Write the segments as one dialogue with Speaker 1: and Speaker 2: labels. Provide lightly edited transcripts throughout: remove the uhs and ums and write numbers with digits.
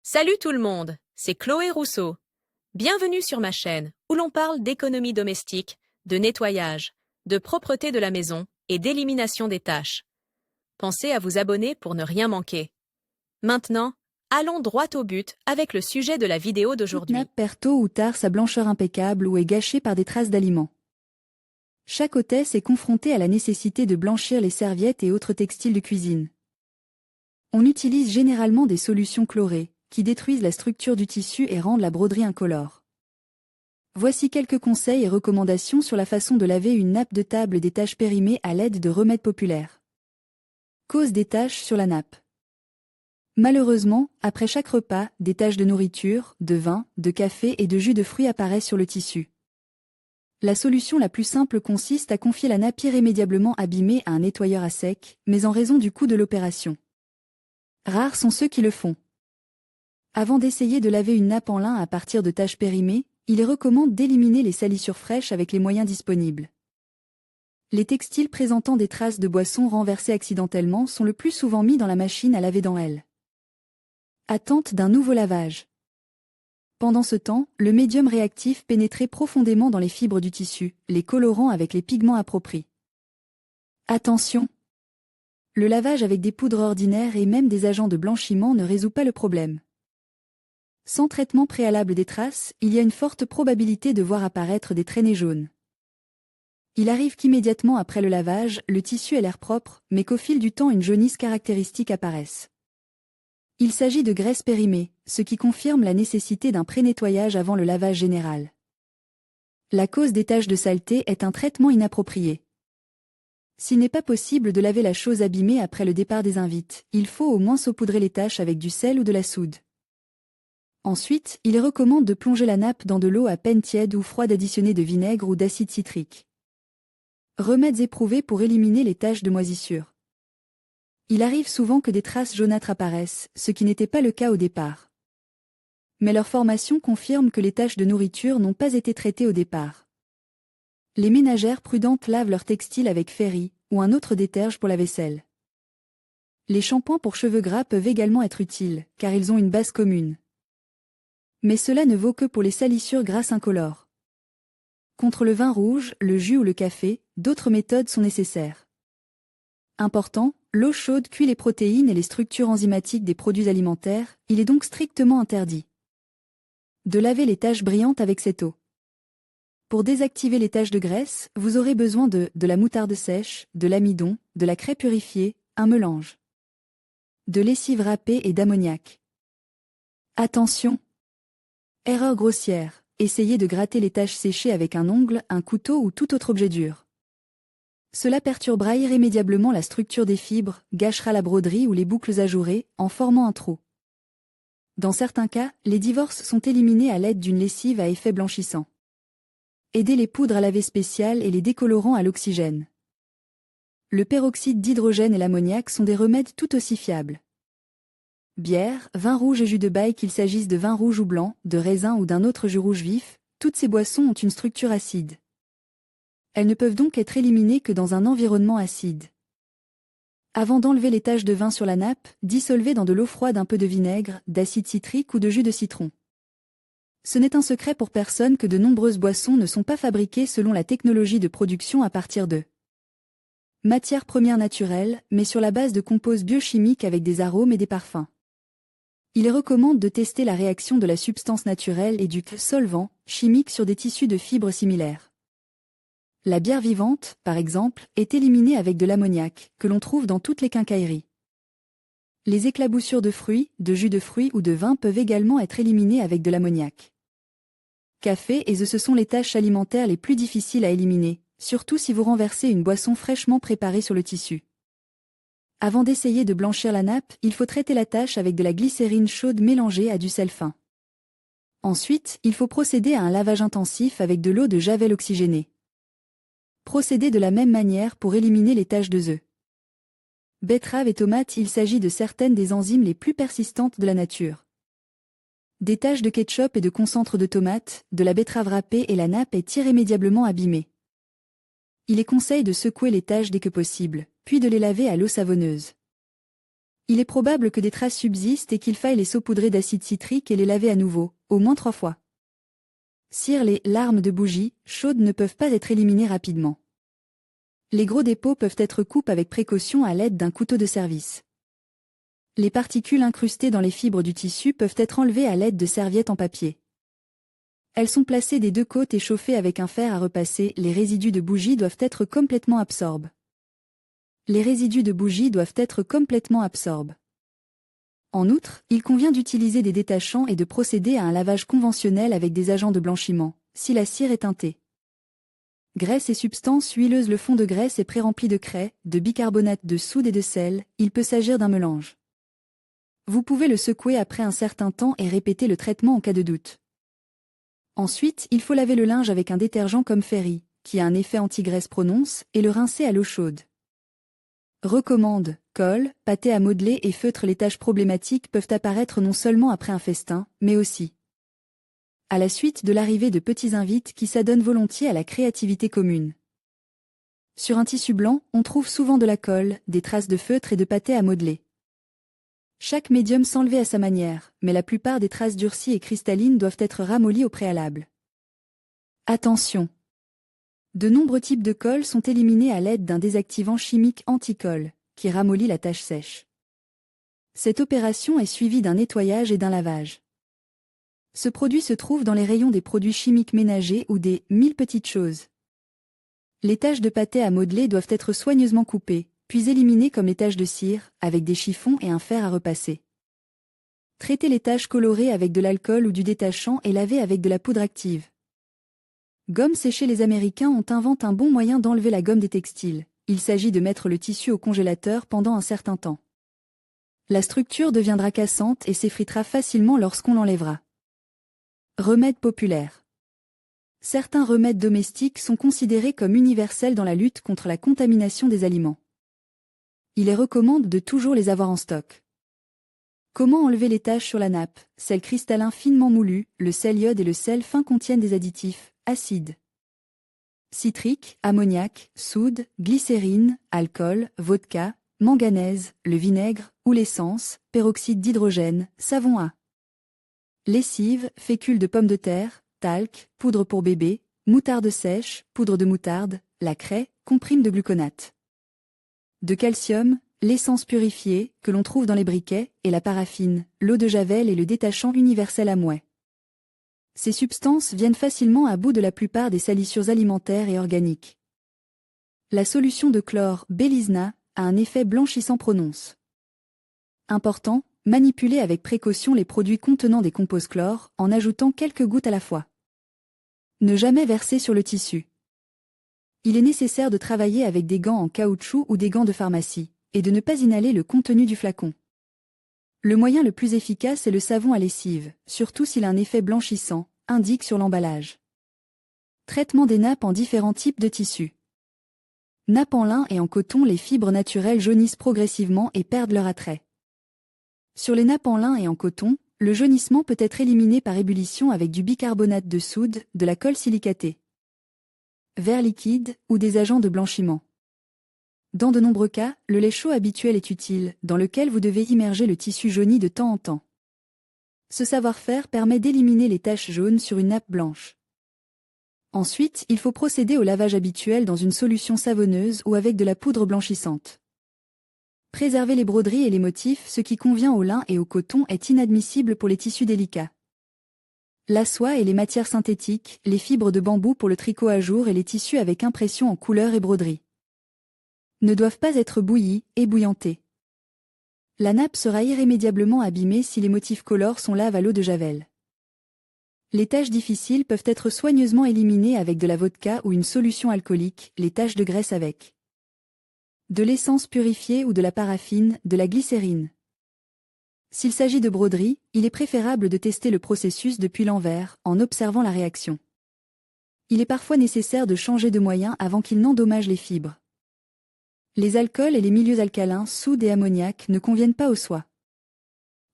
Speaker 1: Salut tout le monde, c'est Chloé Rousseau. Bienvenue sur ma chaîne où l'on parle d'économie domestique, de nettoyage, de propreté de la maison et d'élimination des tâches. Pensez à vous abonner pour ne rien manquer. Maintenant, allons droit au but avec le sujet de la vidéo
Speaker 2: Toute
Speaker 1: d'aujourd'hui.
Speaker 2: nappe perd tôt ou tard sa blancheur impeccable ou est gâchée par des traces d'aliments. Chaque hôtesse est confrontée à la nécessité de blanchir les serviettes et autres textiles de cuisine. On utilise généralement des solutions chlorées, qui détruisent la structure du tissu et rendent la broderie incolore. Voici quelques conseils et recommandations sur la façon de laver une nappe de table des taches périmées à l'aide de remèdes populaires. Cause des taches sur la nappe. Malheureusement, après chaque repas, des taches de nourriture, de vin, de café et de jus de fruits apparaissent sur le tissu. La solution la plus simple consiste à confier la nappe irrémédiablement abîmée à un nettoyeur à sec, mais en raison du coût de l'opération. Rares sont ceux qui le font. Avant d'essayer de laver une nappe en lin à partir de taches périmées, il est recommandé d'éliminer les salissures fraîches avec les moyens disponibles. Les textiles présentant des traces de boissons renversées accidentellement sont le plus souvent mis dans la machine à laver dans elle. Attente d'un nouveau lavage. Pendant ce temps, le médium réactif pénétrait profondément dans les fibres du tissu, les colorant avec les pigments appropriés. Attention! Le lavage avec des poudres ordinaires et même des agents de blanchiment ne résout pas le problème. Sans traitement préalable des traces, il y a une forte probabilité de voir apparaître des traînées jaunes. Il arrive qu'immédiatement après le lavage, le tissu ait l'air propre, mais qu'au fil du temps une jaunisse caractéristique apparaisse. Il s'agit de graisse périmée, ce qui confirme la nécessité d'un pré-nettoyage avant le lavage général. La cause des taches de saleté est un traitement inapproprié. S'il n'est pas possible de laver la chose abîmée après le départ des invités, il faut au moins saupoudrer les taches avec du sel ou de la soude. Ensuite, il recommande de plonger la nappe dans de l'eau à peine tiède ou froide additionnée de vinaigre ou d'acide citrique. Remèdes éprouvés pour éliminer les taches de moisissure. Il arrive souvent que des traces jaunâtres apparaissent, ce qui n'était pas le cas au départ. Mais leur formation confirme que les taches de nourriture n'ont pas été traitées au départ. Les ménagères prudentes lavent leurs textiles avec Fairy, ou un autre déterge pour la vaisselle. Les shampoings pour cheveux gras peuvent également être utiles, car ils ont une base commune. Mais cela ne vaut que pour les salissures grasses incolores. Contre le vin rouge, le jus ou le café, d'autres méthodes sont nécessaires. Important, l'eau chaude cuit les protéines et les structures enzymatiques des produits alimentaires, il est donc strictement interdit de laver les taches brillantes avec cette eau. Pour désactiver les taches de graisse, vous aurez besoin de la moutarde sèche, de l'amidon, de la craie purifiée, un mélange de lessive râpée et d'ammoniac. Attention! Erreur grossière, essayez de gratter les taches séchées avec un ongle, un couteau ou tout autre objet dur. Cela perturbera irrémédiablement la structure des fibres, gâchera la broderie ou les boucles ajourées, en formant un trou. Dans certains cas, les divorces sont éliminés à l'aide d'une lessive à effet blanchissant. Aidez les poudres à laver spéciales et les décolorants à l'oxygène. Le peroxyde d'hydrogène et l'ammoniac sont des remèdes tout aussi fiables. Bière, vin rouge et jus de baille, qu'il s'agisse de vin rouge ou blanc, de raisin ou d'un autre jus rouge vif, toutes ces boissons ont une structure acide. Elles ne peuvent donc être éliminées que dans un environnement acide. Avant d'enlever les taches de vin sur la nappe, dissolvez dans de l'eau froide un peu de vinaigre, d'acide citrique ou de jus de citron. Ce n'est un secret pour personne que de nombreuses boissons ne sont pas fabriquées selon la technologie de production à partir de matières premières naturelles, mais sur la base de composés biochimiques avec des arômes et des parfums. Il recommande de tester la réaction de la substance naturelle et du solvant chimique sur des tissus de fibres similaires. La bière vivante, par exemple, est éliminée avec de l'ammoniac, que l'on trouve dans toutes les quincailleries. Les éclaboussures de fruits, de jus de fruits ou de vin peuvent également être éliminées avec de l'ammoniac. Café et œufs, ce sont les tâches alimentaires les plus difficiles à éliminer, surtout si vous renversez une boisson fraîchement préparée sur le tissu. Avant d'essayer de blanchir la nappe, il faut traiter la tâche avec de la glycérine chaude mélangée à du sel fin. Ensuite, il faut procéder à un lavage intensif avec de l'eau de javel oxygénée. Procédez de la même manière pour éliminer les taches de œufs. Betterave et tomates, il s'agit de certaines des enzymes les plus persistantes de la nature. Des taches de ketchup et de concentre de tomates, de la betterave râpée et la nappe est irrémédiablement abîmée. Il est conseil de secouer les taches dès que possible, puis de les laver à l'eau savonneuse. Il est probable que des traces subsistent et qu'il faille les saupoudrer d'acide citrique et les laver à nouveau, au moins 3 fois. Cire, les larmes de bougie chaudes ne peuvent pas être éliminées rapidement. Les gros dépôts peuvent être coupés avec précaution à l'aide d'un couteau de service. Les particules incrustées dans les fibres du tissu peuvent être enlevées à l'aide de serviettes en papier. Elles sont placées des 2 côtés et chauffées avec un fer à repasser. Les résidus de bougie doivent être complètement absorbés. Les résidus de bougie doivent être complètement absorbés. En outre, il convient d'utiliser des détachants et de procéder à un lavage conventionnel avec des agents de blanchiment, si la cire est teintée. Graisse et substances huileuses. Le fond de graisse est pré-rempli de craie, de bicarbonate de soude et de sel. Il peut s'agir d'un mélange. Vous pouvez le secouer après un certain temps et répéter le traitement en cas de doute. Ensuite, il faut laver le linge avec un détergent comme Fairy, qui a un effet anti-graisse prononce, et le rincer à l'eau chaude. Recommande, colle, pâté à modeler et feutre. Les taches problématiques peuvent apparaître non seulement après un festin, mais aussi à la suite de l'arrivée de petits invités qui s'adonnent volontiers à la créativité commune. Sur un tissu blanc, on trouve souvent de la colle, des traces de feutre et de pâté à modeler. Chaque médium s'enlève à sa manière, mais la plupart des traces durcies et cristallines doivent être ramollies au préalable. Attention! De nombreux types de colle sont éliminés à l'aide d'un désactivant chimique anti-colle, qui ramollit la tache sèche. Cette opération est suivie d'un nettoyage et d'un lavage. Ce produit se trouve dans les rayons des produits chimiques ménagers ou des 1000 petites choses. Les taches de pâté à modeler doivent être soigneusement coupées, puis éliminées comme les taches de cire, avec des chiffons et un fer à repasser. Traitez les taches colorées avec de l'alcool ou du détachant et lavez avec de la poudre active. Gomme séchée. Les Américains ont inventé un bon moyen d'enlever la gomme des textiles. Il s'agit de mettre le tissu au congélateur pendant un certain temps. La structure deviendra cassante et s'effritera facilement lorsqu'on l'enlèvera. Remèdes populaires. Certains remèdes domestiques sont considérés comme universels dans la lutte contre la contamination des aliments. Il est recommandé de toujours les avoir en stock. Comment enlever les taches sur la nappe? Sel cristallin finement moulu, le sel iode et le sel fin contiennent des additifs, acides citrique, ammoniac, soude, glycérine, alcool, vodka, manganèse, le vinaigre ou l'essence, peroxyde d'hydrogène, savon à lessive, fécule de pomme de terre, talc, poudre pour bébé, moutarde sèche, poudre de moutarde, la craie, comprime de gluconate de calcium, l'essence purifiée, que l'on trouve dans les briquets, et la paraffine, l'eau de javel et le détachant universel à mouet. Ces substances viennent facilement à bout de la plupart des salissures alimentaires et organiques. La solution de chlore, Bélisna, a un effet blanchissant prononce. Important, manipuler avec précaution les produits contenant des composés chlore, en ajoutant quelques gouttes à la fois. Ne jamais verser sur le tissu. Il est nécessaire de travailler avec des gants en caoutchouc ou des gants de pharmacie, et de ne pas inhaler le contenu du flacon. Le moyen le plus efficace est le savon à lessive, surtout s'il a un effet blanchissant, indique sur l'emballage. Traitement des nappes en différents types de tissus. Nappes en lin et en coton. Les fibres naturelles jaunissent progressivement et perdent leur attrait. Sur les nappes en lin et en coton, le jaunissement peut être éliminé par ébullition avec du bicarbonate de soude, de la colle silicatée, verre liquide ou des agents de blanchiment. Dans de nombreux cas, le lait chaud habituel est utile, dans lequel vous devez immerger le tissu jauni de temps en temps. Ce savoir-faire permet d'éliminer les taches jaunes sur une nappe blanche. Ensuite, il faut procéder au lavage habituel dans une solution savonneuse ou avec de la poudre blanchissante. Préserver les broderies et les motifs. Ce qui convient au lin et au coton est inadmissible pour les tissus délicats. La soie et les matières synthétiques, les fibres de bambou pour le tricot à jour et les tissus avec impression en couleur et broderie ne doivent pas être bouillis, ébouillantés. La nappe sera irrémédiablement abîmée si les motifs colores sont lavés à l'eau de javel. Les taches difficiles peuvent être soigneusement éliminées avec de la vodka ou une solution alcoolique, les taches de graisse avec de l'essence purifiée ou de la paraffine, de la glycérine. S'il s'agit de broderie, il est préférable de tester le processus depuis l'envers, en observant la réaction. Il est parfois nécessaire de changer de moyen avant qu'il n'endommage les fibres. Les alcools et les milieux alcalins, soude et ammoniac, ne conviennent pas aux soies.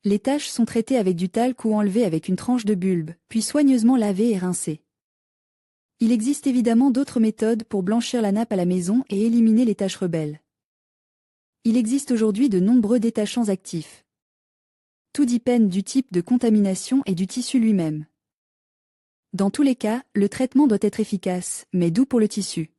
Speaker 2: Les taches sont traitées avec du talc ou enlevées avec une tranche de bulbe, puis soigneusement lavées et rincées. Il existe évidemment d'autres méthodes pour blanchir la nappe à la maison et éliminer les taches rebelles. Il existe aujourd'hui de nombreux détachants actifs. Tout dépend du type de contamination et du tissu lui-même. Dans tous les cas, le traitement doit être efficace, mais doux pour le tissu.